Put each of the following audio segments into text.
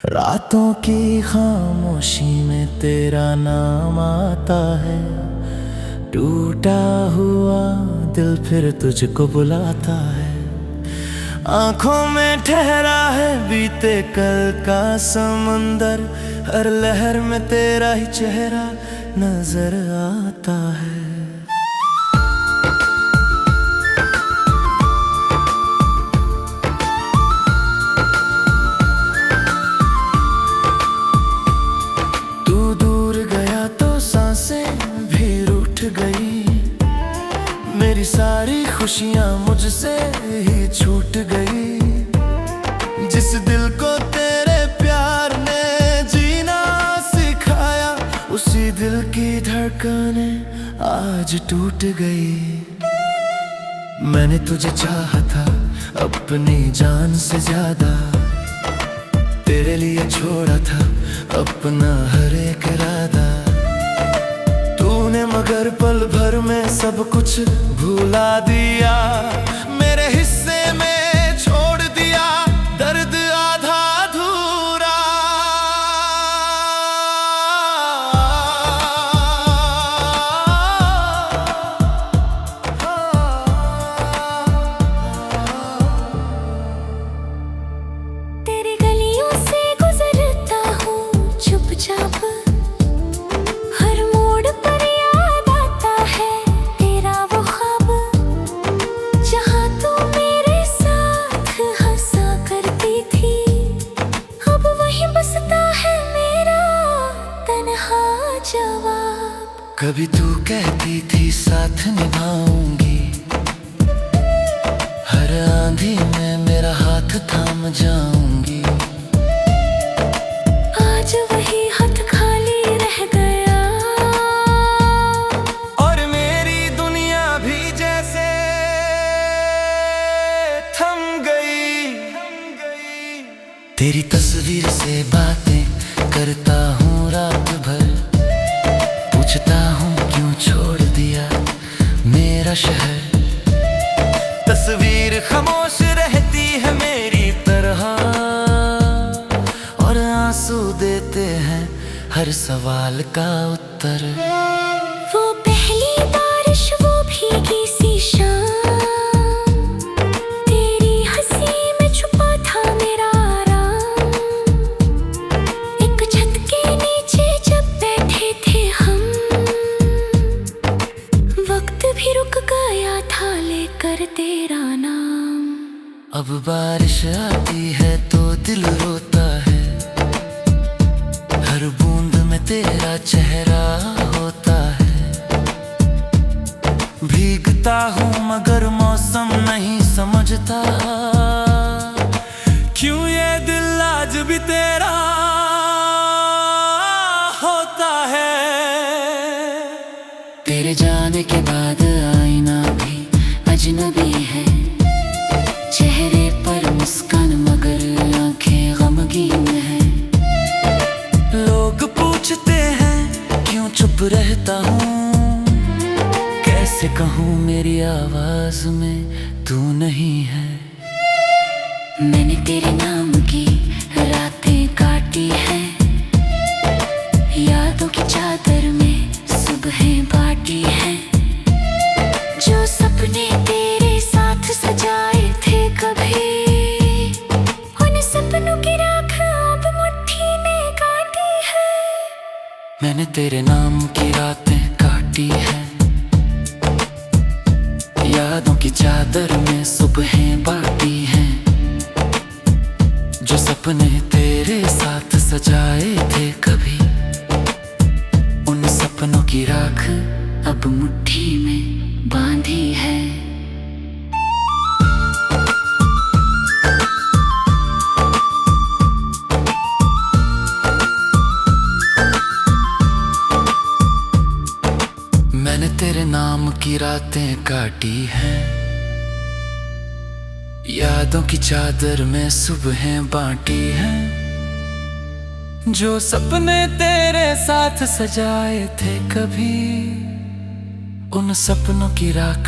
रातों की खामोशी में तेरा नाम आता है। टूटा हुआ दिल फिर तुझको बुलाता है। आंखों में ठहरा है बीते कल का समंदर। हर लहर में तेरा ही चेहरा नजर आता है। तू दूर गया तो सांसें भी रूठ गई। मेरी सारी खुशियां मुझसे ही छूट गई। जिस दिल को तेरे प्यार ने जीना सिखाया, उसी दिल की धड़कनें आज टूट गई। मैंने तुझे चाहा था अपनी जान से ज्यादा। तेरे लिए छोड़ा था अपना हर एक इरादा। तूने मगर पल भर में सब कुछ भुला दिया। मेरे हिस्से में छोड़ दिया दर्द आधा अधूरा। तेरी गलियों से गुजरता हूँ चुपचाप। हर मोड़ पर याद आता है तेरा वो ख्वाब। जहाँ तू मेरे साथ हंसा करती थी, अब वहीं बसता है मेरा तन्हा जवाब। कभी तू कहती थी साथ निभाऊंगी। हर आंधी में मेरा हाथ थाम जाऊंगी। आज वही हाथ खाली रह गया, और मेरी दुनिया भी जैसे थम गई। तेरी तस्वीर से बातें करता हूँ रात भर। पूछता हूँ क्यों छोड़ दिया मेरा शहर। तस्वीर खामोश रहती है मेरी तरह, और आंसू देते हैं हर सवाल का उत्तर। वो पहली बारिश, वो भीगी सी शाम। तेरी हंसी में छुपा था मेरा आराम। एक छत के नीचे जब बैठे थे हम, वक्त भी रुक गया था लेकर तेरा नाम। अब बारिश आती है तो दिल रोता है। हर बूंद में तेरा चेहरा होता है। भीगता हूँ मगर मौसम नहीं समझता। क्यों ये दिल आज भी तेरा होता है। तेरे जाने के बाद आईना भी अजनबी है। चेहरे पर मुस्कान मगर आंखें गमगीन है। लोग पूछते हैं क्यों चुप रहता हूँ। कैसे कहूँ मेरी आवाज में तू नहीं है। मैंने तेरे नाम की रातें काटी है। यादों की चादर में सुबहें बाटी है। जो सपने तेरे साथ सजाए थे कभी, उन सपनों की राख अब मुट्ठी में काटी है। मैंने तेरे नाम की रातें काटी है। यादों की चादर में सुबहें बाटी हैं। जो सपने तेरे साथ सजाए थे कभी, उन सपनों की राख अब मुट्ठी में बांधी है। मैंने तेरे नाम की रातें काटी हैं। यादों की चादर में सुबहें बांटी हैं। जो सपने तेरे साथ सजाए थे कभी, उन सपनों की राख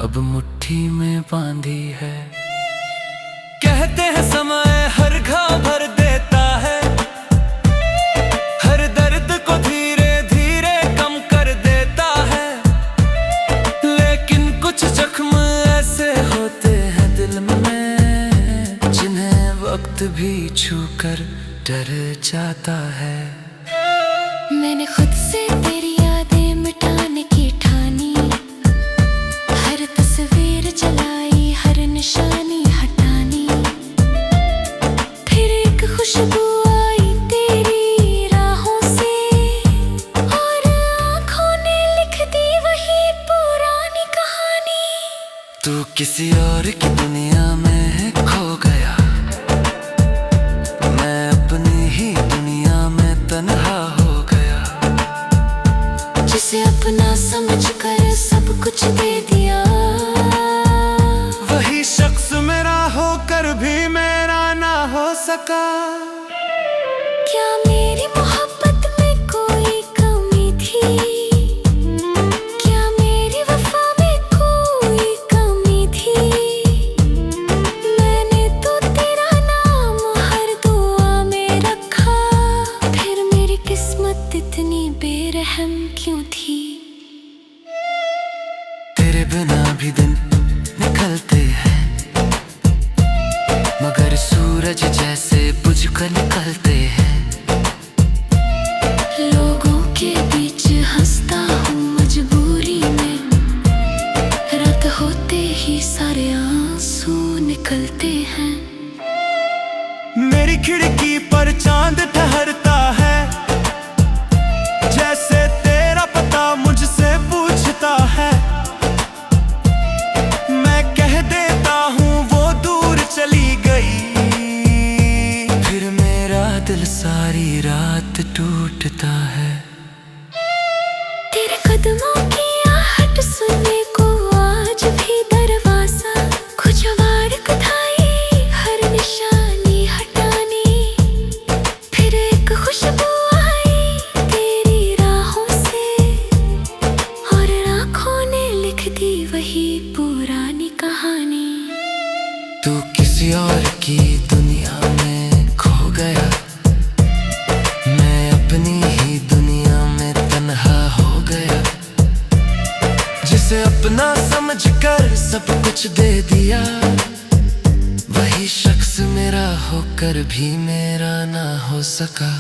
अब मुट्ठी में बांधी है। कहते हैं समय हर घाव भर देता है। कर डर जाता है। मैंने खुद से तेरी यादें मिटाने की ठानी, हर तस्वीर जलाई, हर निशानी हटानी। फिर एक खुशबू आई तेरी राहों से, और आँखों ने लिख दी वही पुरानी कहानी। तू किसी और की दुनिया में खो गया, मैं अपनी ही दुनिया में तन्हा हो गया। जिसे अपना समझकर सब कुछ दे दिया, वही शख्स मेरा होकर भी मेरा ना हो सका। क्या मेरी मोहब्बत में कोई कमी थी? क्या मेरी वफा में कोई कमी थी? मैंने तो तेरा नाम हर दुआ में रखा, फिर मेरी किस्मत इतनी बेरहम क्यों थी? तेरे बिना भी दिन निकलते हैं, मगर सूरज जैसे बुझ कर निकलते हैं। लोगों के बीच हंसता हूँ मजबूरी में, रात होते ही सारे आंसू निकलते हैं। मेरी खिड़की पर चांद ठहरता है, जैसे तेरा पता मुझसे पूछता है। मैं कह देता हूँ वो दूर चली गई, फिर मेरा दिल सारी रात टूटता है। तेरे कदमों की आहट सुनने को आज भी दरवाजा खुजवाड़ कथाई, हर निशानी हटानी। फिर एक खुशबू आई तेरी राहों से, और आँखों ने लिख दी वही पुरानी कहानी। तू किसी और की दुनिया में खो गया, मैं अपनी ही दुनिया में तन्हा हो गया। जिसे अपना समझकर सब कुछ दे दिया, वही शख्स मेरा होकर भी मेरा ना हो सका।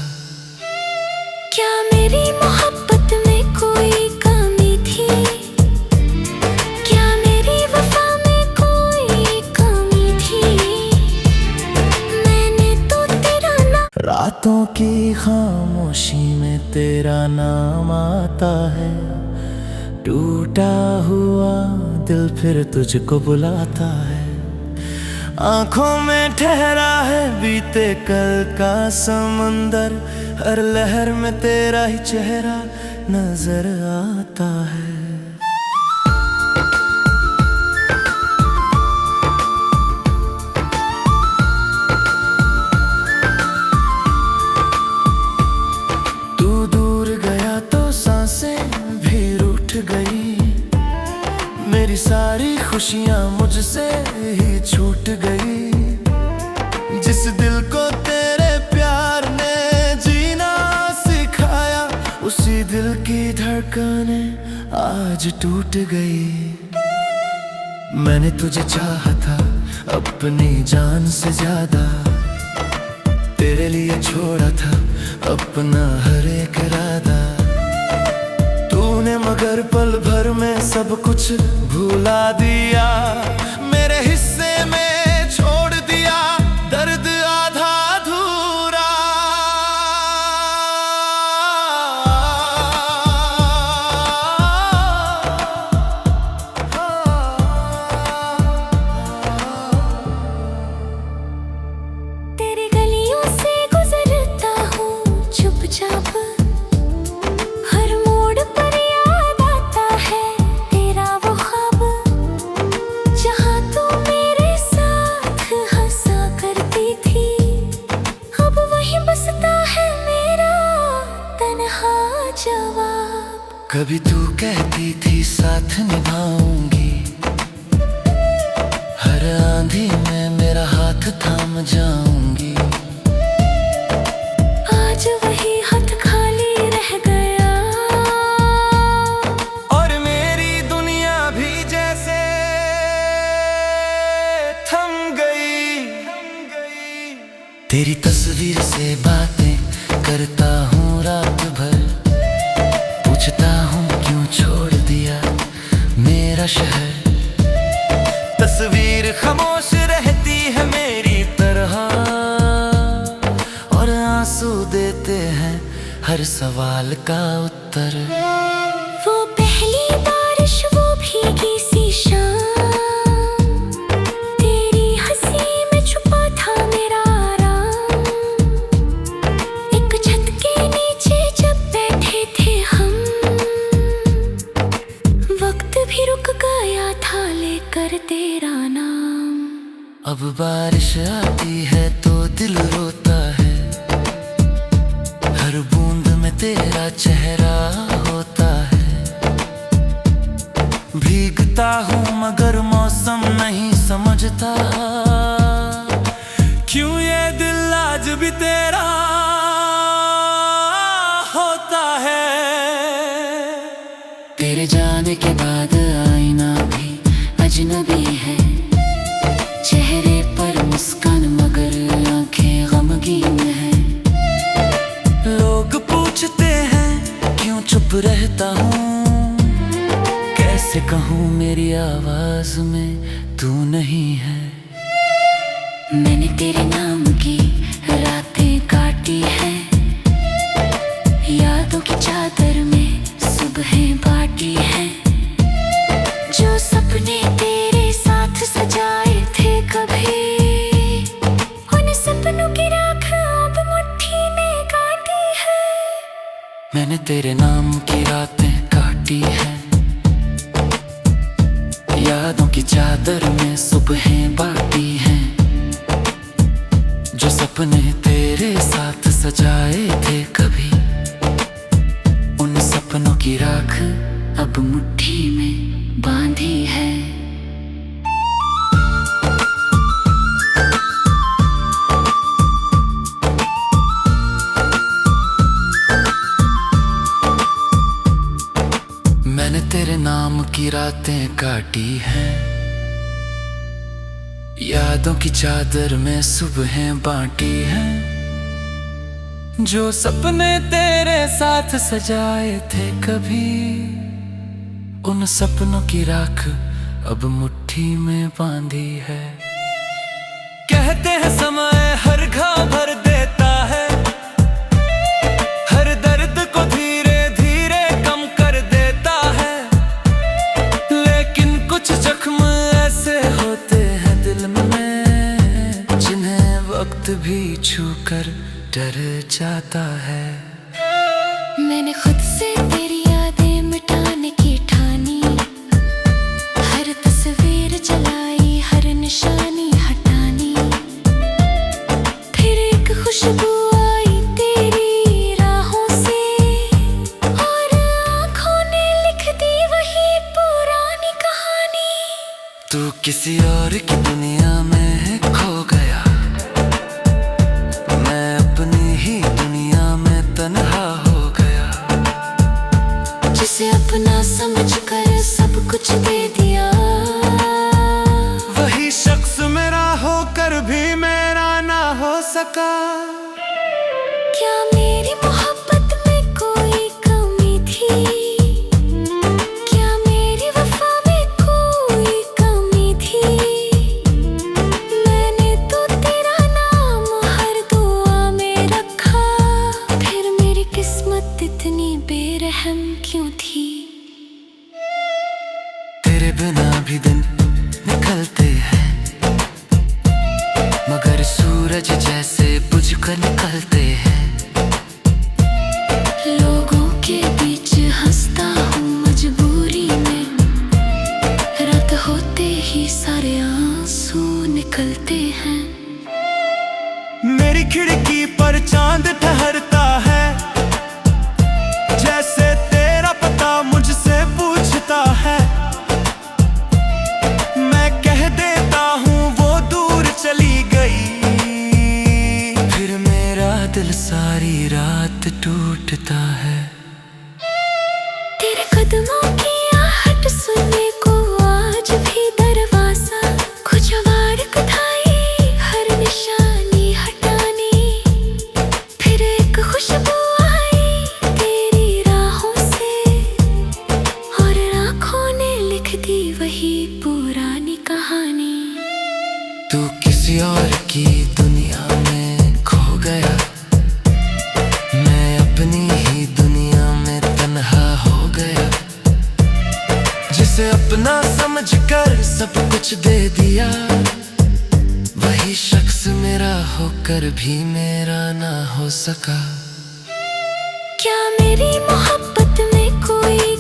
क्या मेरी मोहब्बत में कोई कमी थी? क्या मेरी वफा में कोई कमी थी? मैंने तो तेरा नाम, रातों की खामोशी में तेरा नाम आता है। टूटा हुआ दिल फिर तुझको बुलाता है। आंखों में ठहरा है बीते कल का समंदर, हर लहर में तेरा ही चेहरा नजर आता है। तू दूर गया तो सांसें भी रूठ गई, मेरी सारी खुशियां मुझसे ही छूट गई। जिस दिल को तेरे प्यार ने जीना सिखाया, उसी दिल की धड़कनें आज टूट गई। मैंने तुझे चाहा था अपनी जान से ज्यादा, तेरे लिए छोड़ा था अपना हर एक इरादा। तूने मगर पल भर में सब कुछ भुला दिया, मेरे हिस्से में छोड़ दिया दर्द आधा अधूरा। तेरी गलियों से गुजरता हूँ चुपचाप, हर मोड़ पर याद आता है तेरा वो ख्वाब। जहाँ तू मेरे साथ हंसा करती थी, अब वहीं बसता है मेरा तन्हा जवाब। कभी तू कहती थी साथ निभाऊंगी, हर आंधी में मेरा हाथ थाम जाऊंगी। आज वही हाथ खाली रह गया, और मेरी दुनिया भी जैसे थम गई। तेरी तस्वीर से बातें करता हूँ रात भर, पूछता हूँ क्यों छोड़ दिया मेरा शहर। तस्वीर खामोश रहती है मेरी तरह, और आंसू देते हैं हर सवाल का उत्तर। वो पहली बारिश, वो भीगी सी शाम, तेरी हंसी में छुपा था मेरा आराम। एक छत के नीचे जब बैठे थे हम, वक्त भी रुक गया था लेकर तेरा नाम। अब बारिश आती है तो दिल रोता है, हर बूंद में तेरा चेहरा होता है। भीगता हूँ मगर मौसम नहीं समझता, क्यों ये दिल आज भी तेरा होता है। तेरे जाने के बाद आईना भी अजनबी है, चेहरे पर मुस्कान मगर आंखें गमगीन है। लोग पूछते हैं क्यों चुप रहता हूँ, कैसे कहूँ मेरी आवाज में तू नहीं है। मैंने तेरे नाम की रातें काटी है, यादों की चादर में सुबहें बाटी है। जो सपने तेरे साथ सजाए थे कभी, उन सपनों की राख अब मुट्ठी में काटी है। मैंने तेरे नाम की रातें काटी है, यादों की चादर में सुबहें बाटी हैं। जो सपने तेरे साथ सजाए थे कभी, उन सपनों की राख अब मुट्ठी में बांधी है। मैंने तेरे नाम की रातें काटी हैं, यादों की चादर में सुबहें बांटी हैं। जो सपने तेरे साथ सजाए थे कभी, उन सपनों की राख अब मुट्ठी में बांधी है। कहते हैं समय हर घाव भर देता है, हर दर्द को धीरे धीरे कम कर देता है। लेकिन कुछ जख्म ऐसे होते हैं दिल में, जिन्हें वक्त भी छूकर डर जाता है। मैंने खुद से तेरी यादें मिटाने की ठानी, हर तस्वीर जलाई, हर निशानी हटानी। फिर एक खुशबू आई तेरी राहों से, और आँखों ने लिख दी वही पुरानी कहानी। तू किसी और की दुनिया में खो गया, मैं अपनी ही दुनिया में तन्हा हो गया। जिसे अपना समझकर सब कुछ दे दिया, वही शख्स मेरा होकर भी मेरा ना हो सका। क्या मेरी मोहब्बत में कोई कमी थी? क्या मेरी वफा में कोई कमी थी? मैंने तो तेरा नाम हर दुआ में रखा, फिर मेरी किस्मत इतनी बेरहम क्यों थी? तेरे बिना भी दिन निकलते हैं, मगर सूरज जैसे बुझ कर निकलते हैं। लोगों के बीच हंसता हूँ मजबूरी में, रात होते ही सारे आंसू निकलते हैं। मेरी खिड़की पर चांद ठहरता है, जैसे तेरा पता मुझसे पूछता है। मैं कह देता हूँ वो दूर चली गई, फिर मेरा दिल सारी रात टूटता है। तेरे कदमों की आहट सुनने को आज भी दरवाजा खुजवाड़ कथाई, हर निशानी हटानी। सब कुछ दे दिया, वही शख्स मेरा होकर भी मेरा ना हो सका। क्या मेरी मोहब्बत में कोई